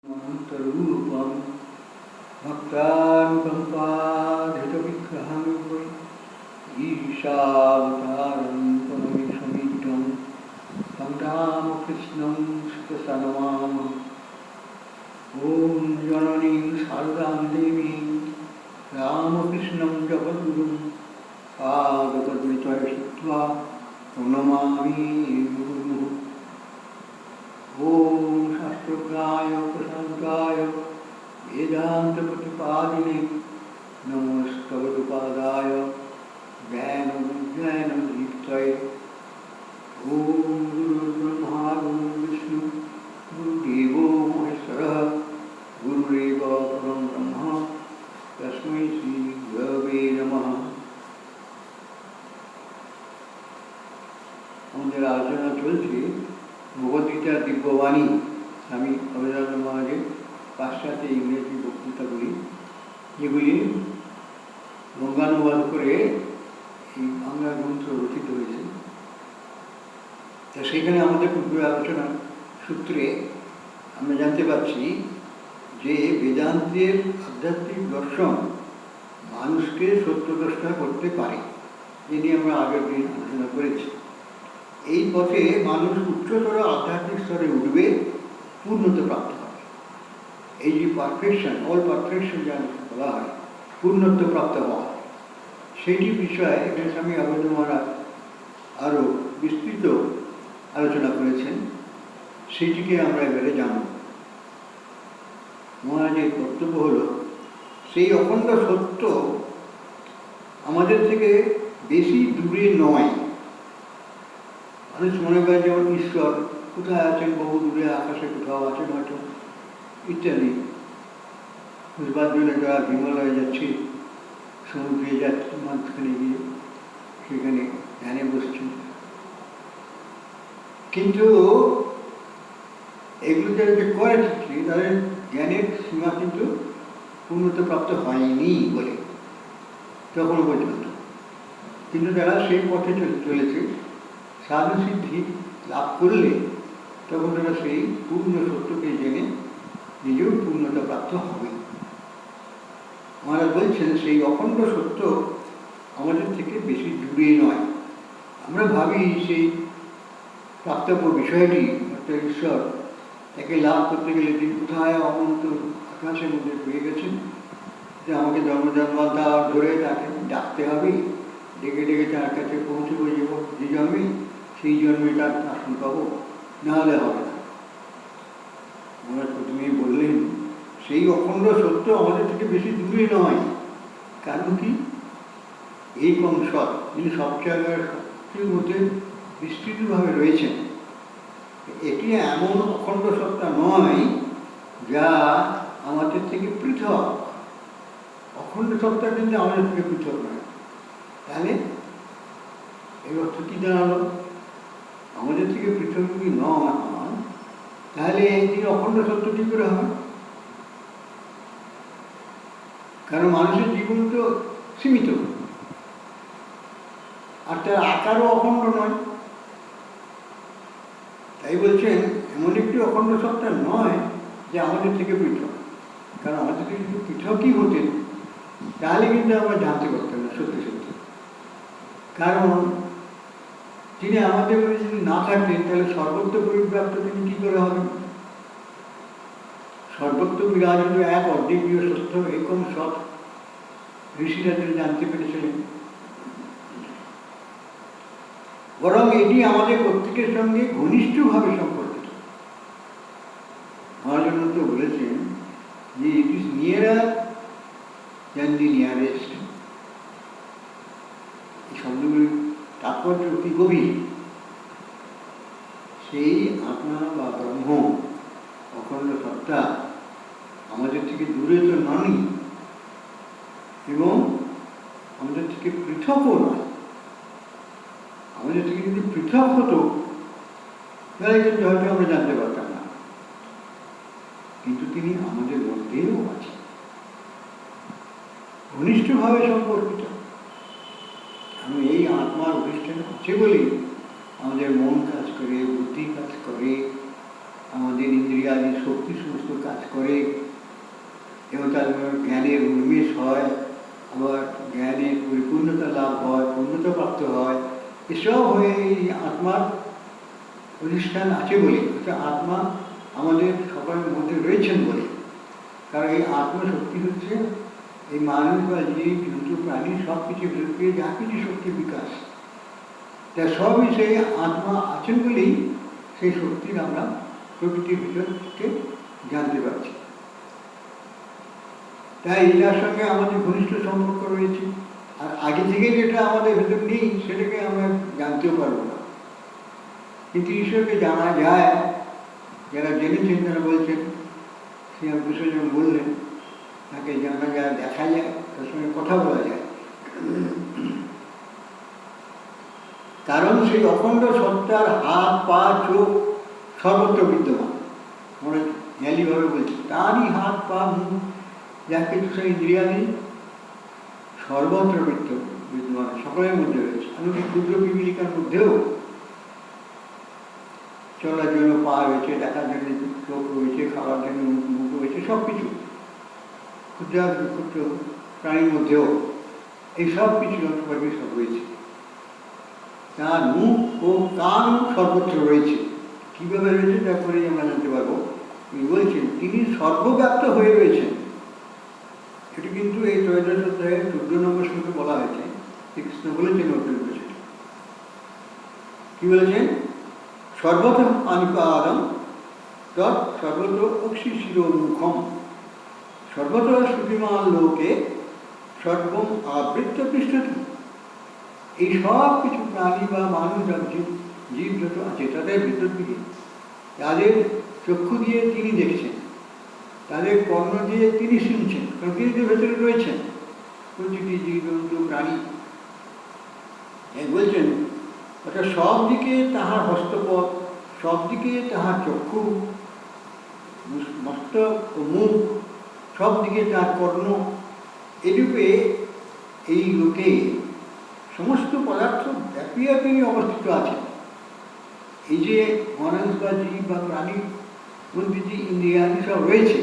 रूपम भक्तानुकंपाधितविग्रहं ईशावतारं परमेशमीड्यं तं रामकृष्णं सुतसनमामः। ॐ जननीं शारदां देवीं रामकृष्णं जगद्गुरुं पादपद्मतले श्रुत्वा प्रणमामि मुहुर्मुहुः। ॐ शास्त्रोक्ताय प्रशान्ताय वेदान्तप्रतिपादिने नमस्तवदुपादाय ज्ञानविज्ञानदीप्तये। ॐ गुरुर्ब्रह्मा गुरुर्विष्णु गुरुदेवो महेश्वरः गुरुरेव परं ब्रह्म तस्मै श्रीगुरवे नमः। আমাদের আলোচনা চলছে ভগবদ্গীতার দিব্যবাণী। আমি অবদান মহারাজের পাশ্চাত্যে ইংরেজি বক্তৃতাগুলি যেগুলি বঙ্গানুবাদ করে এই বাংলা গ্রন্থ রচিত হয়েছে, তা সেখানে আমাদের পূর্ব আলোচনার সূত্রে আমরা জানতে পারছি যে বেদান্তের আধ্যাত্মিক দর্শন মানুষকে সত্যদ্রষ্টা করতে পারে। এ নিয়ে আমরা আগের দিন আলোচনা করেছি। এই পথে মানুষ উচ্চতর আধ্যাত্মিক স্তরে উঠবে, পূর্ণতা প্রাপ্ত হবে। এই যে পারফেকশন, অল পারফেকশন যা বলা হয়, পূর্ণত্ব প্রাপ্ত হওয়া, সেইটি বিষয়ে এখানে স্বামী অবধূত মহারাজ আরও বিস্তৃত আলোচনা করেছেন। সেইটিকে আমরা এবারে জানব। মহারাজের বক্তব্য হল, সেই অখণ্ড সত্য আমাদের থেকে বেশি দূরে নয়। মানুষ মনে করে যেমন ঈশ্বর কোথায় আছেন, বহু দূরে, আকাশে কোথাও আছেন হয়তো, ইত্যাদি। বুঝবার জন্য যারা হিমালয়ে যাচ্ছে, সমুদ্রে যাচ্ছে, মাঝখানে গিয়ে সেখানে ধ্যানে বসছেন, কিন্তু এগুলো যারা যে করে থাকছে তাদের জ্ঞানের সীমা কিন্তু পূর্ণতা প্রাপ্ত হয়নি বলে তখনও পর্যন্ত। কিন্তু তারা সেই পথে চলেছে, সাধন সিদ্ধি লাভ করলে তখন তারা সেই পূর্ণ সত্যকে জেনে নিজেও পূর্ণতা প্রাপ্ত হবে। মহারাজ বলছেন, সেই অখণ্ড সত্য আমাদের থেকে বেশি দূরে নয়। আমরা ভাবি সেই প্রাপ্তব্য বিষয়টি অর্থাৎ ঈশ্বর, তাকে লাভ করতে গেলে তিনি কোথায় অনন্ত আকাশের মধ্যে পেয়ে গেছেন, যে আমাকে জন্মজন্মান্তর ধরে তাকে ডাকতে হবে, ডেকে ডেকে তার কাছে পৌঁছবো যে জন্মে, সেই জন্মে তার শাসন পাবো, নাহলে হবে না। আমরা প্রথমেই বললেন, সেই অখণ্ড সত্য আমাদের থেকে বেশি দূরে নয়। কারণ কি? এই কংসৎ যিনি সব জায়গার শক্তির মধ্যে বিস্তৃতভাবে রয়েছেন, এটি এমন অখণ্ড সত্তা নয় যা আমাদের থেকে পৃথক। অখণ্ড সত্তা কিন্তু আমাদের থেকে পৃথক নয়। তাহলে এই অর্থ কি দাঁড়ালো? আমাদের থেকে পৃথক যদি নয়, তাহলে তিনি অখণ্ড সত্য কি করে হবে? কারণ মানুষের জীবন তো সীমিত, আর তার আকারও অখণ্ড নয়। তাই বলছেন, এমন একটি অখণ্ড সত্তা নয় যে আমাদের থেকে পৃথক। কারণ আমাদের থেকে যদি পৃথকই হতেন তাহলে কিন্তু আমরা জানতে পারতাম না সত্যি সত্যি। কারণ তিনি আমাদের মধ্যে যদি না থাকতেন, তাহলে সর্বত্র পরিব্যাপ্ত তিনি কী করে হবেন? সর্বত্র বিরাজিত এক অদ্বিতীয় সত্য একম সৎ ঋষিরা তিনি জানতে পেরেছিলেন। বরং এটি আমাদের প্রত্যেকের সঙ্গে ঘনিষ্ঠভাবে সম্পর্কিত। মহাজন তো বলেছেন যে it is নিয়ারার than the nearest. এই শব্দগুলির তাৎপর্য অতি গভীর। সেই আত্মা বা ব্রহ্ম, অখণ্ড সত্তা আমাদের থেকে দূরে তো ননই, এবং আমাদের থেকে পৃথকও নয়। আমাদের থেকে যদি পৃথক হতো তাহলে কিন্তু হয়তো আমরা জানতে পারতাম না। কিন্তু তিনি আমাদের মধ্যেও আছেন, ঘনিষ্ঠভাবে সম্পর্কিত। আমি এই আত্মার অধিষ্ঠানে আছে বলেই আমাদের মন কাজ করে, বুদ্ধি কাজ করে, আমাদের ইন্দ্রিয়াদি শক্তি সমস্ত কাজ করে। করে এবং তার জ্ঞানের উন্মেষ হয়, আবার জ্ঞানের পরিপূর্ণতা লাভ হয়, পূর্ণতা প্রাপ্ত হয়। এসব হয়ে এই আত্মার প্রতিষ্ঠান আছে বলে, অর্থাৎ আত্মা আমাদের সকলের মধ্যে রয়েছেন বলে। কারণ এই আত্মশক্তি হচ্ছে এই মানুষ বা জীব জন্তু প্রাণী সব কিছু ভিতরে যা কিছু শক্তির বিকাশ, তা সবই সেই আত্মা আছেন বলেই সেই শক্তির আমরা প্রকৃতির ভিতর থেকে জানতে পারছি। তাই এটার সঙ্গে আমাদের ঘনিষ্ঠ সম্পর্ক রয়েছে। আর আগে থেকে যেটা আমাদের ভেতর নেই সেটাকে আমরা জানতেও পারবো না, কিন্তু ঈশ্বরকে জানা যায়। যারা জেনেছেন তারা বলছেন, শ্রীরামকৃষ্ণ যেমন বললেন, তাকে জানা যায়, দেখা যায়, তার সঙ্গে কথা বলা যায়। কারণ সেই অখণ্ড সত্তার হাত পা চোখ সর্বত্র বিদ্যমান। মনে ন্যালিভাবে বলছি, তারই হাত পা মুখ যা কিছু সেই ইন্দ্রিয়াদি সর্বত্র বিদ্যমান, সকলের মধ্যে রয়েছে। এমনকি ক্ষুদ্র পিপিলিকার মধ্যেও চলার জন্য পা রয়েছে, দেখার জন্য চোখ রয়েছে, খাওয়ার জন্য মুখ রয়েছে, সব কিছু ক্ষুদ্র ক্ষুদ্র প্রাণীর মধ্যেও এই সব কিছু যন্ত্রপাতি সব রয়েছে। তার মুখ ও কান সর্বত্র রয়েছে। কীভাবে রয়েছে তারপরেই আমরা জানতে পারবো। তিনি বলছেন তিনি সর্বব্যাপ্ত হয়ে রয়েছেন। এটি কিন্তু এই ত্রয়োদশ অধ্যায়ের 14 নম্বর শ্লোকে বলা হয়েছে। শ্রীকৃষ্ণ বলেছেন অর্জুন বলেছেন, কি বলেছেন? সর্বত আনিপাদম তৎ সর্বত অক্ষি শিরোমুখম সর্বত শ্রুতিমান লোকে সর্বম আবৃত্ত পৃষ্ঠতি। এই সব কিছু প্রাণী বা মানুষ জীব যত আছে তাদের ভিতর থেকে, তাদের চক্ষু দিয়ে তিনি দেখছেন, তাদের কর্ণ দিয়ে তিনি শুনছেন, কারণ তিনি তো ভেতরে রয়েছেন প্রতিটি জীব জন্তু প্রাণী। বলছেন অর্থাৎ সব দিকে তাহার হস্তপদ, সব দিকে তাহার চক্ষু, মস্তক ও মুখ, সব দিকে তার কর্ণ। এরূপে এই লোকে সমস্ত পদার্থ ব্যাপিয়া তিনি অবস্থিত আছেন। এই যে মানুষ বা জীব বা প্রাণীর মধ্যে যে ইন্দ্রিয়াদি সব রয়েছে,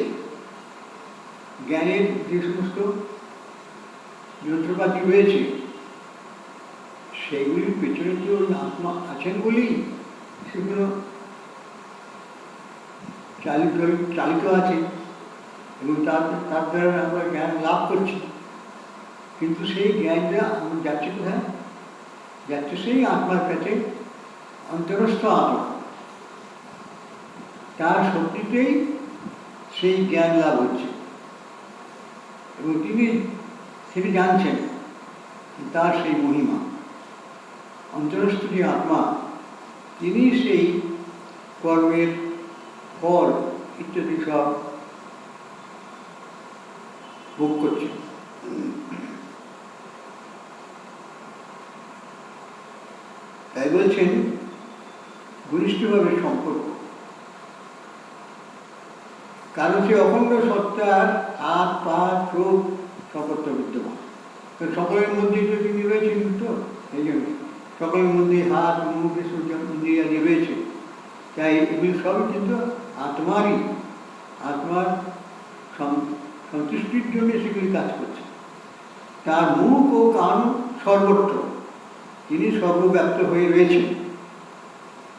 জ্ঞানের যে সমস্ত যন্ত্রপাতি রয়েছে, সেগুলির পেছনে তো আত্মা আছেন বলেই সেগুলো চালিত আছে এবং তার দ্বারা আমরা জ্ঞান লাভ করছি। কিন্তু সেই জ্ঞানটা আমরা যাচ্ছে কোথায়? যাচ্ছে সেই আত্মার কাছে, অন্তরস্থ আত্মা। তার শক্তিতেই সেই জ্ঞান লাভ হচ্ছে এবং তিনি জানছেন তার সেই মহিমা। অন্তরস্থ যে আত্মা, তিনি সেই কর্মের ফল ইত্যাদি সব ভোগ করছেন। তাই বলছেন ঘনিষ্ঠভাবে সম্পর্ক। কারণ সে অখণ্ড সত্তার হাত পা চোখ সর্বত্র বিদ্যমান। সকলের মধ্যে তো তিনি রয়েছেন, তো এই জন্য সকলের মধ্যে হাত মুখ ইন্দ্রিয়াদি রয়েছে। তাই এগুলি সবই কিন্তু আত্মার সন্তুষ্টির জন্য সেগুলি কাজ করছে। তার মুখ ও কান সর্বত্র, তিনি সর্বব্যাপ্ত হয়ে রয়েছেন।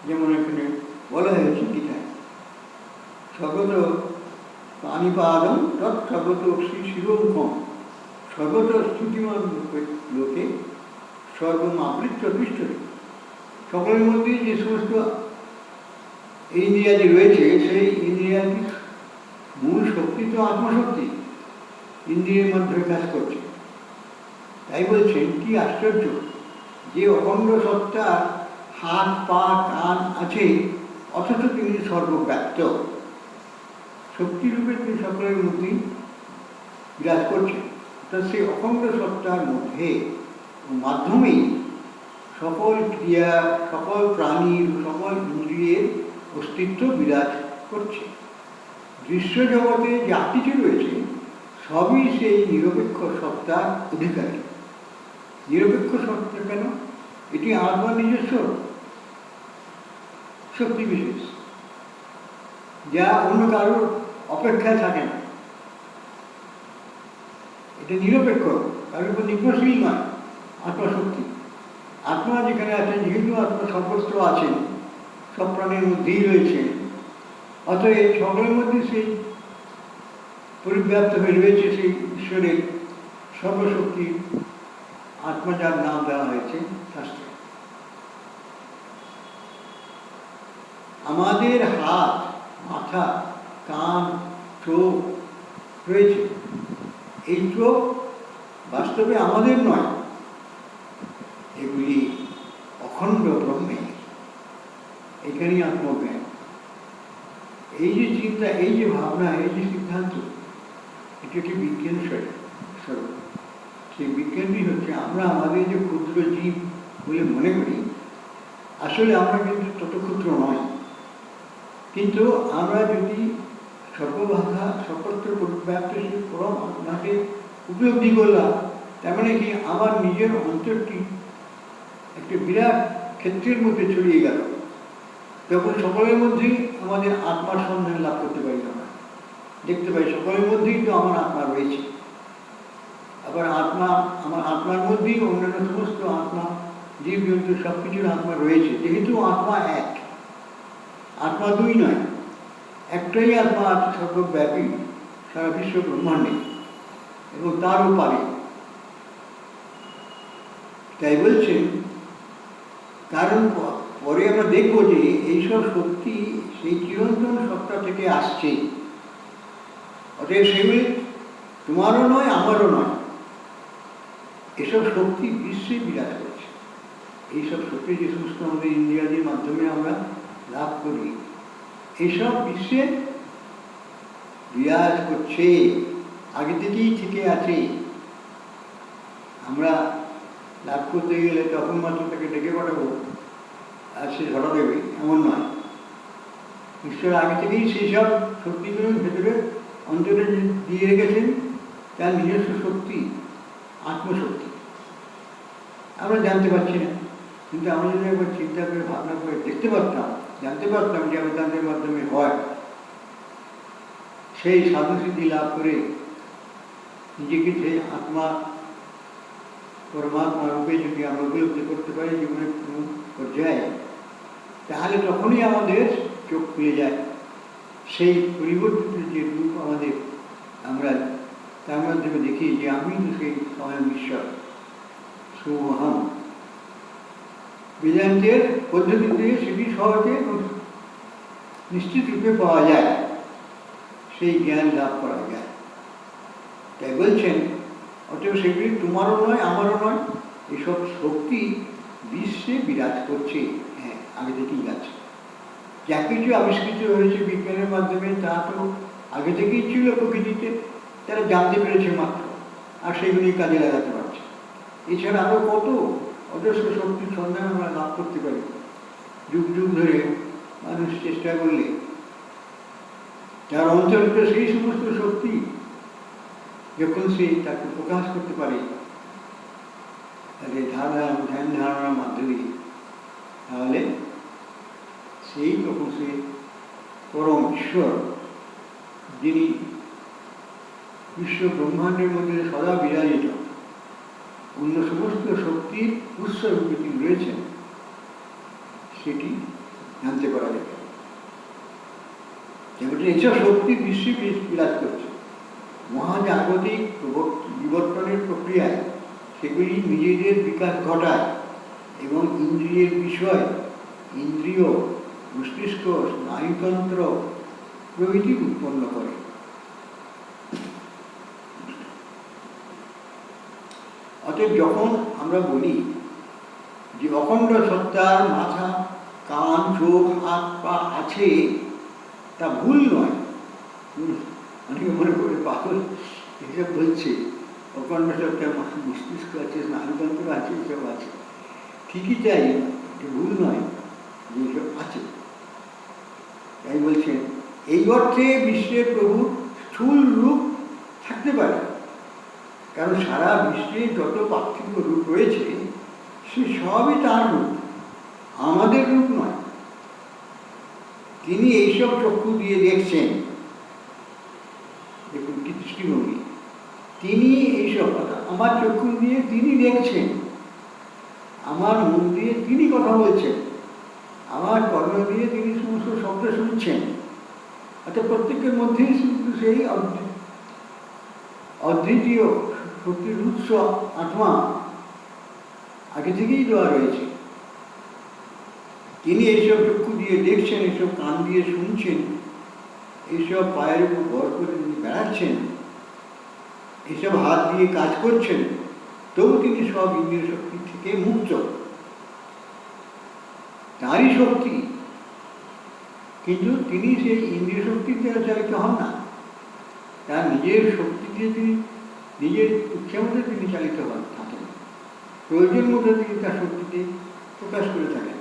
যেমন এখানে বলা হয়েছে গীতায়, সর্বত পানিপাদম তৎ সর্বত অক্ষি শিরোমুখম সর্বত শ্রুতিমান লোকে সর্বম আবৃত্ত পৃষ্ঠতি। সকলের মধ্যে যে সমস্ত ইন্দ্রিয়াদি রয়েছে, সেই ইন্দ্রিয়াদি মূল শক্তি তো আত্মশক্তি, ইন্দ্রিয়ের মাধ্যমে কাজ করছে। তাই বলছেন কি আশ্চর্য যে অখণ্ড সত্তার হাত পা কান আছে, অথচ তিনি সর্বব্যাপ্ত শক্তিরূপে তিনি সকলের মধ্যেই বিরাজ করছেন। অর্থাৎ সেই অখণ্ড সত্তার মধ্যে মাধ্যমেই সকল ক্রিয়া, সকল প্রাণীর, সকল ইন্দ্রিয়ের অস্তিত্ব বিরাজ করছে। দৃশ্য জগতে যা কিছু রয়েছে সবই সেই নিরপেক্ষ সত্তার অধিকারী। নিরপেক্ষ সত্তা কেন? এটি আত্মার নিজস্ব শক্তি বিশেষ, যা অন্য কারোর অপেক্ষায় থাকে না, এটা নিরপেক্ষ, তার উপর নির্ভরশীল নয় আত্মাশক্তি। আত্মা যেখানে আছেন, যেহেতু আত্মা সর্বত্র আছেন, সব প্রাণীর মধ্যেই রয়েছে, অতএব সকলের মধ্যে সেই পরিব্যাপ্ত হয়ে রয়েছে সেই ঈশ্বরের সর্বশক্তি আত্মা, যার নাম দেওয়া হয়েছে শাস্ত্রে। আমাদের হাত, মাথা, কান, চোখ রয়েছে। এই চোখ বাস্তবে আমাদের নয়, এগুলি অখণ্ড ব্রহ্মে। এখানেই আত্মজ্ঞান। এই যে চিন্তা, এই যে ভাবনা, এই যে সিদ্ধান্ত, এটা একটি বিজ্ঞান স্বরূপ। সেই বিজ্ঞানটি হচ্ছে আমরা আমাদের যে ক্ষুদ্র জীব বলে মনে করি, আসলে আমরা কিন্তু তত ক্ষুদ্র নয়। কিন্তু আমরা যদি সর্বভাষা সর্বত্র পরিব্যাপ্ত সেই পরম আত্মাকে উপলব্ধি করলাম, তার মানে কি আমার নিজের অন্তরটি একটি বিরাট ক্ষেত্রের মধ্যে ছড়িয়ে গেল। তখন সকলের মধ্যেই আমাদের আত্মার সন্ধান লাভ করতে পারি। আমরা দেখতে পাই সকলের মধ্যেই তো আমার আত্মা রয়েছে। আবার আত্মা, আমার আত্মার মধ্যেই অন্যান্য সমস্ত আত্মা, জীব জন্তু সব কিছুর আত্মা রয়েছে। যেহেতু আত্মা এক, আত্মা দুই নয়, একটাই আত্মা আছে সর্বব্যাপী সারা বিশ্ব ব্রহ্মাণ্ডে এবং তারও পারে। তাই বলছেন, কারণ পরে আমরা দেখব যে এইসব শক্তি সেই চিরন্তন সত্তা থেকে আসছে। অতএব সেগুলি তোমারও নয়, আমারও নয়। এসব শক্তি বিশ্বে বিরাজ করছে। এইসব শক্তি যে সমস্ত আমাদের ইন্দ্রিয়াদির মাধ্যমে আমরা লাভ করি, এইসব বিশ্বে বিরাজ করছে, আগে থেকেই থেকে আছে। আমরা লাভ করতে গেলে তখন মাত্র তাকে ডেকে পাঠাবো আর সে ধরা দেবে, এমন নয়। ঈশ্বর আগে থেকেই সেই সব শক্তিগুলো ভেতরে অন্তরে দিয়ে রেখেছেন, তার নিজস্ব শক্তি, আত্মশক্তি। আমরা জানতে পারছি না, কিন্তু আমরা যদি একবার চিন্তা করে ভাবনা করে দেখতে পারতাম, জানতে পারতাম যে বেদান্তের মাধ্যমে হয়, সেই সাধুসিদ্ধি লাভ করে নিজেকে সেই আত্মা পরমাত্মা রূপে যদি আমরা উপলব্ধি করতে পারি জীবনের কোনো পর্যায়ে, তাহলে তখনই আমাদের চোখ খুলে যায়। সেই পরিবর্তিত যে রূপ আমাদের, আমরা তার মাধ্যমে দেখি যে আমি তো সেই স্বয়ং ঈশ্বর, সোহম। বেদান্তের পদ্ধতিতে সেটি সহজে নিশ্চিত রূপে পাওয়া যায়, সেই জ্ঞান লাভ করা যায়। তাই বলছেন, অতএব সেগুলি তোমারও নয়, আমারও নয়। এসব শক্তি বিশ্বে বিরাজ করছে। হ্যাঁ, আগে থেকেই আছে। যা কিছু আবিষ্কৃত হয়েছে বিজ্ঞানের মাধ্যমে, তা তো আগে থেকেই ছিল প্রকৃতিতে, তারা জানতে পেরেছে মাত্র, আর সেগুলি কাজে লাগাতে পারছে। এছাড়া আরও কত অজস্র শক্তির সন্ধান আমরা লাভ করতে পারি। যুগ যুগ ধরে মানুষ চেষ্টা করলে যার অন্তর্গত সেই সমস্ত শক্তি যখন সে তাকে প্রকাশ করতে পারে তাদের ধ্যান ধারণার মাধ্যমে, তাহলে সেই তখন সে পরম ঈশ্বর, যিনি বিশ্ব ব্রহ্মাণ্ডের মধ্যে সদা বিরাজিত, অন্য সমস্ত শক্তির উৎসরূপে তিনি রয়েছেন, সেটি জানতে পারা যাবে। এইসব শক্তি বিশ্বে বিরাজ করছে। মহাজাগতিক বিবর্তনের প্রক্রিয়ায় সেগুলি নিজেদের বিকাশ ঘটায় এবং ইন্দ্রিয়ের বিষয়, ইন্দ্রিয়, মস্তিষ্ক, স্নায়ুতন্ত্র প্রভৃতি উৎপন্ন করে। অতএব যখন আমরা বলি যে অখণ্ড সত্তার মাথা, কান, চোখ, হাত, পা আছে, তা ভুল নয়। অনেকে মনে করে পাগল এসব বলছে, অখণ্ড সত্তার মস্তিষ্ক আছে, স্নায়ুতন্ত্র আছে, এসব আছে। ঠিকই তাই, ভুল নয় যে এসব আছে। তাই বলছেন, এই অর্থে বিশ্বের প্রভু স্থূল রূপ থাকতে পারে, কারণ সারা বিশ্বে যত পার্থিব রূপ রয়েছে সে সবই তার রূপ, আমাদের রূপ নয়। তিনি এইসব চক্ষু দিয়ে দেখছেন, দেখুন কি দৃষ্টিভঙ্গি। তিনি এইসব কথা আমার চক্ষু দিয়ে তিনি দেখছেন, আমার মুখ দিয়ে তিনি কথা বলছেন, আমার কর্ণ দিয়ে তিনি সমস্ত শব্দ শুনছেন। অর্থাৎ প্রত্যেকের মধ্যেই কিন্তু সেই অদ্বিতীয় শক্তির উৎস আত্মা আগে থেকেই দেওয়া রয়েছে। তিনি এইসব চক্ষু দিয়ে দেখছেন, এইসব কান দিয়ে শুনছেন, এইসব পায়ের উপর ভর করে তিনি বেড়াচ্ছেন, এইসব হাত দিয়ে কাজ করছেন, তবু তিনি সব ইন্দ্রিয় শক্তি থেকে মুক্ত। তারই শক্তি, কিন্তু তিনি সেই ইন্দ্রিয় শক্তির দ্বারা চালিত হন না, তার নিজের শক্তি দিয়ে তিনি নিজের ক্ষমতা তিনি চালিত হন থাকেন, প্রয়োজন মতো তিনি তার শক্তিকে প্রকাশ করে থাকেন।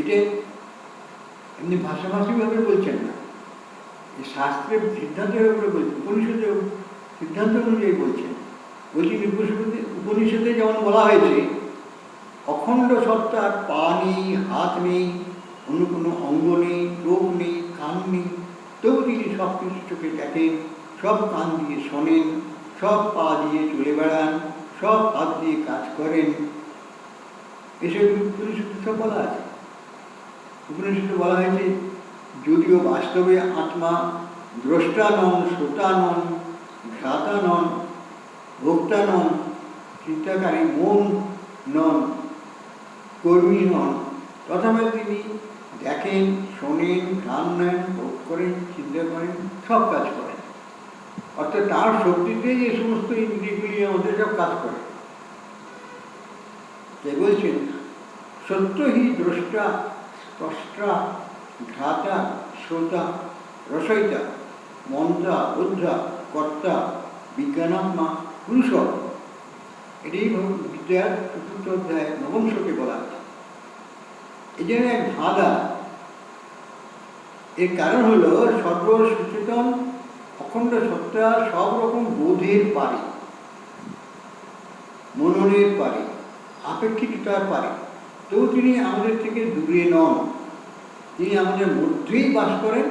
এটা এমনি ভাষাভাষীভাবে বলছেন না, এই শাস্ত্রের সিদ্ধান্তের উপরে বলছেন, উপনিষদের সিদ্ধান্ত অনুযায়ী বলছেন। বলছেন উপনিষদে যেমন বলা হয়েছে অখণ্ড সত্তার পা নেই, হাত নেই, অন্য কোনো অঙ্গ নেই, চোখ নেই, কান নেই, তবু তিনি সব কিছু চোখে দেখেন, সব কান দিয়ে শোনেন, সব পা দিয়ে চলে বেড়ান, সব হাত দিয়ে কাজ করেন। এসব উপনিষদে সব বলা আছে। উপনিষদে বলা হয়েছে যদিও বাস্তবে আত্মা দ্রষ্টা নন, শ্রোতা নন, ঘ্রাতা নন, ভোক্তা নন, চিন্তাকারী মন নন, কর্মী নন, তথাপি তিনি দেখেন, শোনেন, ঘ্রাণ নেন, ভোগ করেন, চিন্তা করেন, সব কাজ করেন। অর্থাৎ তার শক্তিতে যে সমস্ত ইন্দ্রিয়গুলি আমাদের সব কাজ করে। তাই বলছেন সত্য হি দ্রষ্টা, স্রষ্টা, ঘ্রাতা, শ্রোতা, রসয়িতা, মন্তা, বোদ্ধা, কর্তা, বিজ্ঞানাত্মা, পুরুষ। এটাই বিদ্যার ৪র্থ অধ্যায় ৯ম শ্লোকে বলা আছে। এই জন্য এক ধাঁধা। এর কারণ হল সর্বসচেতন অখণ্ড সত্তা সব রকম বোধের পারে, মননের পারে, আপেক্ষিকতার পারে, তবু তিনি আমাদের থেকে দূরে নন। তিনি আমাদের মধ্যেই বাস করেন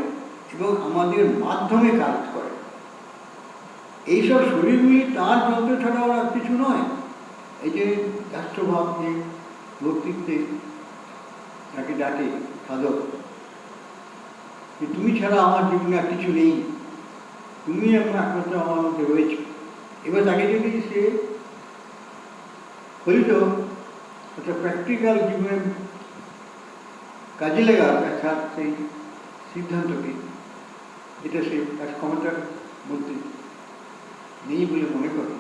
এবং আমাদের মাধ্যমে কাজ করেন। এইসব শরীরগুলি তাঁর যন্ত্র ছাড়াও আর কিছু নয়। এই যে রাষ্ট্রভাব যে ভক্তিত্বে তাকে ডাকে সাধক, যে তুমি ছাড়া আমার জীবনে আর কিছু নেই, তুমি এখন একমাত্র আমার মধ্যে রয়েছে। এবার তাকে যদি সে ফলিত অর্থাৎ প্র্যাকটিক্যাল জীবনে কাজে লাগার তার সেই সিদ্ধান্তকে, এটা সে তার ক্ষমতার মধ্যে নেই বলে মনে করে,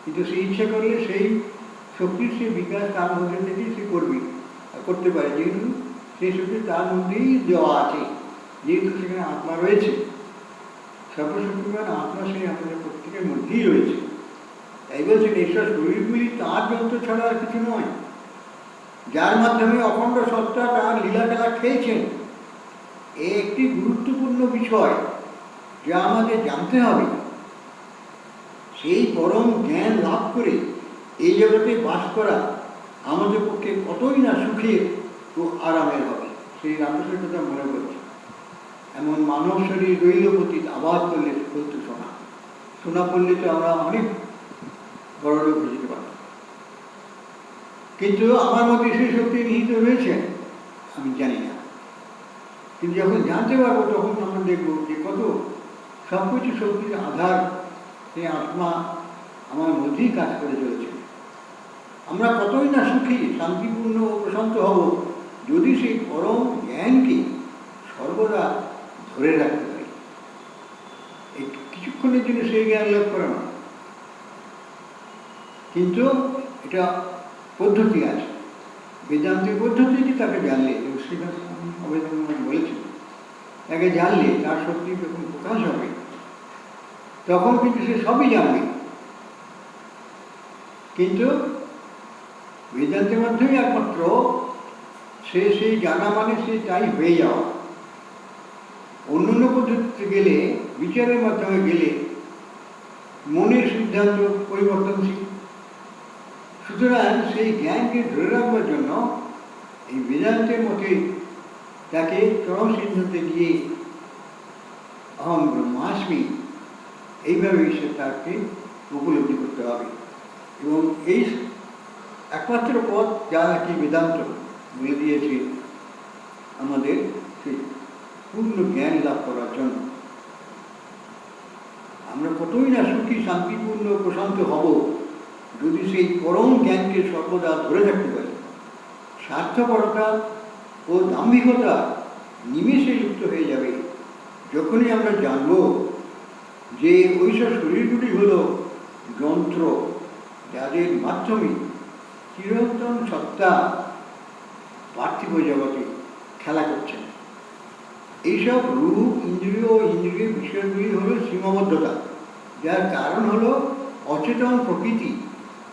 কিন্তু সে ইচ্ছা করলে সেই শক্তির সে বিকাশ তার মধ্যে থেকেই সে করবে, করতে পারে, যেহেতু সেই শক্তি তার মধ্যেই দেওয়া আছে, যেহেতু সেখানে আত্মা রয়েছে। সর্বশক্তিমান আত্মা সেই আমাদের প্রত্যেকের মধ্যেই রয়েছে। তাই বলছেন এইসব শরীরগুলি তাঁর যন্ত্র ছাড়া আর কিছু নয়, যার মাধ্যমে অখণ্ড সত্তা তার লীলা খেলা খেয়েছেন। এ একটি গুরুত্বপূর্ণ বিষয় যা আমাদের জানতে হবে। সেই পরম জ্ঞান লাভ করে এই জগতে বাস করা আমাদের পক্ষে কতই না সুখের ও আরামের হবে। সেই রামকৃষ্ণের কথা মনে করছে, এমন মানব শরীর রইল পতিত, আবাদ করলে বলতো শোনা, শোনা পড়লে তো আমরা অনেক বড় লোক বুঝতে পারতাম। কিন্তু আমার মধ্যে সেই শক্তি নিহিত রয়েছে আমি জানি না, কিন্তু যখন জানতে পারবো তখন আমরা দেখবো যে কত সব কিছু শক্তির আধার সেই আত্মা আমার মধ্যেই কাজ করে চলেছে। আমরা কতই না সুখী, শান্তিপূর্ণ ও প্রশান্ত হব যদি সেই পরম জ্ঞানকে সর্বদা ধরে রাখতে পারি। এই কিছুক্ষণের জন্য সেই জ্ঞান লাভ করে না, কিন্তু এটা পদ্ধতি আছে, বেদান্তের পদ্ধতিটি তাকে জানলে, বলেছেন তাকে জানলে তার শক্তি যখন প্রকাশ হবে তখন কিন্তু সে সবই জানবে। কিন্তু বেদান্তের মাধ্যমে একমাত্র সে সেই জানা মানে সে তাই হয়ে যাওয়া। অন্য অন্য পদ্ধতিতে গেলে, বিচারের মাধ্যমে গেলে মনের সিদ্ধান্ত পরিবর্তনশীল। সুতরাং সেই জ্ঞানকে ধরে রাখবার জন্য এই বেদান্তের মতে তাকে চরম সিদ্ধান্তে গিয়ে অহং ব্রহ্মাস্মি, এইভাবেই সে তাকে উপলব্ধি করতে হবে। এবং এই একমাত্র পথ যা নাকি বেদান্ত বলে দিয়েছে আমাদের সেই পূর্ণ জ্ঞান লাভ করার জন্য। আমরা কতই না সুখী, শান্তিপূর্ণ, প্রশান্ত হব যদি সেই পরম জ্ঞানকে সর্বদা ধরে থাকতে পারি। স্বার্থপরতা ও দাম্ভিকতা নিমেষে লুপ্ত হয়ে যাবে যখনই আমরা জানব যে ওইসব শরীরগুলি হল যন্ত্র, যাদের মাধ্যমে চিরন্তন সত্তা পার্থিব জগতে খেলা করছেন। এইসব রূপ, ইন্দ্রিয় ও ইন্দ্রিয় বিষয়গুলি হল সীমাবদ্ধতা, যার কারণ হল অচেতন প্রকৃতি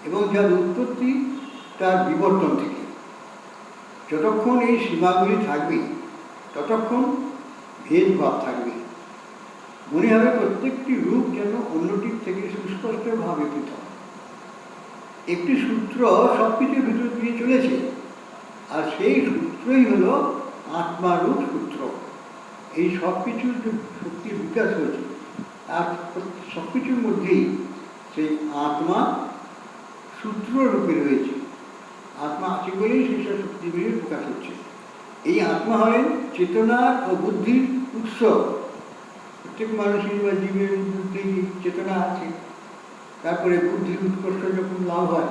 এবং যার উৎপত্তি তার বিবর্তন থেকে। যতক্ষণ এই সীমাগুলি থাকবে ততক্ষণ ভেদভাব থাকবে। মনে হবে প্রত্যেকটি রূপ যেন অন্যটির থেকে সুস্পষ্টভাবে পৃথক। একটি সূত্র সব কিছুর ভিতর দিয়ে চলেছে, আর সেই সূত্রই হল আত্মারূপ সূত্র। এই সব কিছুর যে শক্তির বিকাশ হয়েছে আর সব কিছুর মধ্যেই সেই আত্মা সূত্র রূপে রয়েছে। আত্মা আছে বলেই সেই সব শক্তিগুলির প্রকাশ হচ্ছে। এই আত্মা হলেন চেতনার ও বুদ্ধির উৎস। প্রত্যেক মানুষের বা জীবের মধ্যে চেতনা আছে, তারপরে বুদ্ধির উৎকর্ষ যখন লাভ হয়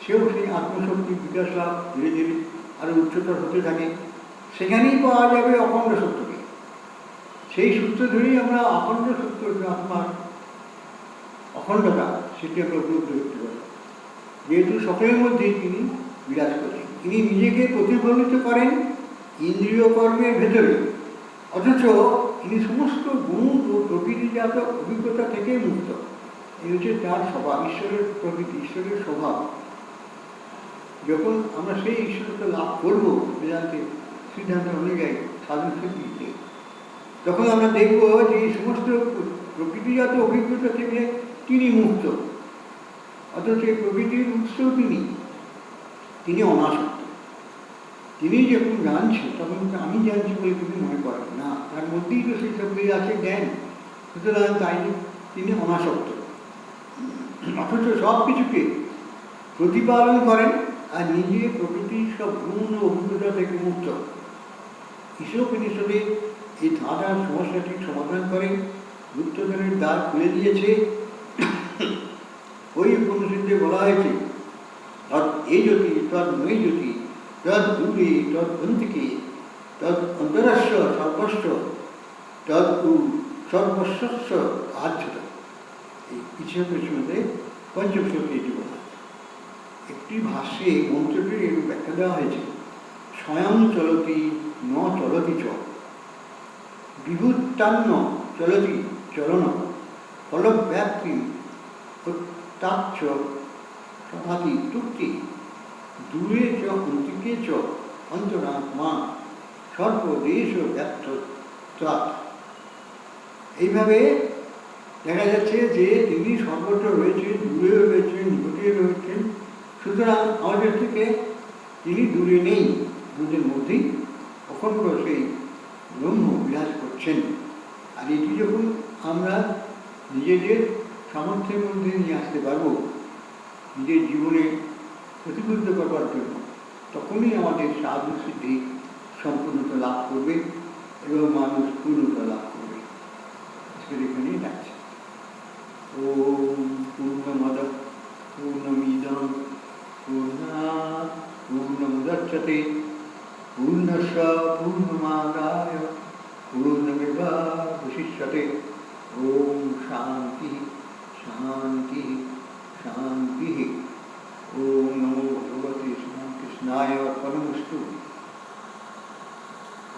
সেও সেই আত্মশক্তির বিকাশ লাভ ধীরে ধীরে আরও উচ্চতর হতে থাকে। সেখানেই পাওয়া যাবে অখণ্ড সত্যকে। সেই সূত্র ধরেই আমরা অখণ্ড সত্য, আত্মার অখণ্ডতা, সেটি আমরা উপলব্ধি করতে পারি। যেহেতু সকলের মধ্যেই তিনি বিরাজ করেন, তিনি নিজেকে প্রতিফলিত করেন ইন্দ্রিয় কর্মের ভেতরে, অথচ তিনি সমস্ত গুণ ও প্রকৃতিজাত অভিজ্ঞতা থেকে মুক্ত। এই হচ্ছে তার স্বভাব, ঈশ্বরের প্রকৃতি, ঈশ্বরের স্বভাব। যখন আমরা সেই ঈশ্বরকে লাভ করবো বেদান্তে সিদ্ধান্ত অনুযায়ী সাধন সিদ্ধিতে, তখন আমরা দেখব যে এই সমস্ত প্রকৃতিজাত অভিজ্ঞতা থেকে তিনি মুক্ত, অথচ এই প্রকৃতির উৎসও তিনি অনাসক্ত। তিনি যখন জানছেন তখন আমি জানছি বলে তিনি মনে করেন না, তার মধ্যেই তো সেই সবগুলি আছে জ্ঞান। সুতরাং তাই তিনি অনাসক্ত, অথচ সব কিছুকে প্রতিপালন করেন আর নিজে প্রকৃতির সব গুণ ও অভিজ্ঞতা থেকে মুক্ত। ঈশোপনিষদে এই ধাঁধার সমস্যাটির সমাধান করে গুপ্তধনের দ্বার খুলে দিয়েছে। ওই উপনিষদে বলা হয়েছে, তৎ এ জ্যোতি তৎ নৈ জ্যোতি তৎ দূরে তৎ অন্তিকে তৎ অন্তরস্ব সর্বস্ব তৎ সর্বস্ব আর্যত। এই ঈশোপনিষদে পঞ্চম শ্লোকে এটি বলা। একটি ভাষ্যে মন্ত্রটির এরূপ ব্যাখ্যা দেওয়া হয়েছে, স্বয়ং চলতি ন চলতি চ, বিভূতান্ন চলতি চলন, ফলব্যাপ্তি তাচ্চ সভাতি তুক্তি, দূরে চ অন্তিকে চ অন্তরাত্মা সর্বদেশ ব্যর্থ। এইভাবে দেখা যাচ্ছে যে তিনি সর্বত্র রয়েছেন, দূরেও রয়েছেন, নিকটে রয়েছেন। সুতরাং আমাদের থেকে তিনি দূরে নেই, আমাদের মধ্যেই অখণ্ড সেই ব্রহ্ম বিরাজ করছেন। আর এটি যখন আমরা নিজেদের সামর্থ্যের মধ্যে নিয়ে আসতে পারবো নিজের জীবনে প্রতিবদ্ধ করবার জন্য, তখনই আমাদের সাধু সিদ্ধি সম্পূর্ণতা লাভ করবে এবং মানুষ পূর্ণতা লাভ করবে। সেখানেই ডাকছে ওম পূর্ণমদ পূর্ণমিদং পূর্ণাৎ পূর্ণমুদচ্যতে পূর্ণস্য পূর্ণমাদায় পূর্ণমেবাবশিষ্যতে। ওম শান্তি শান্তি শান্তি। ওম নমো ভগবতে শ্রীরামকৃষ্ণায়।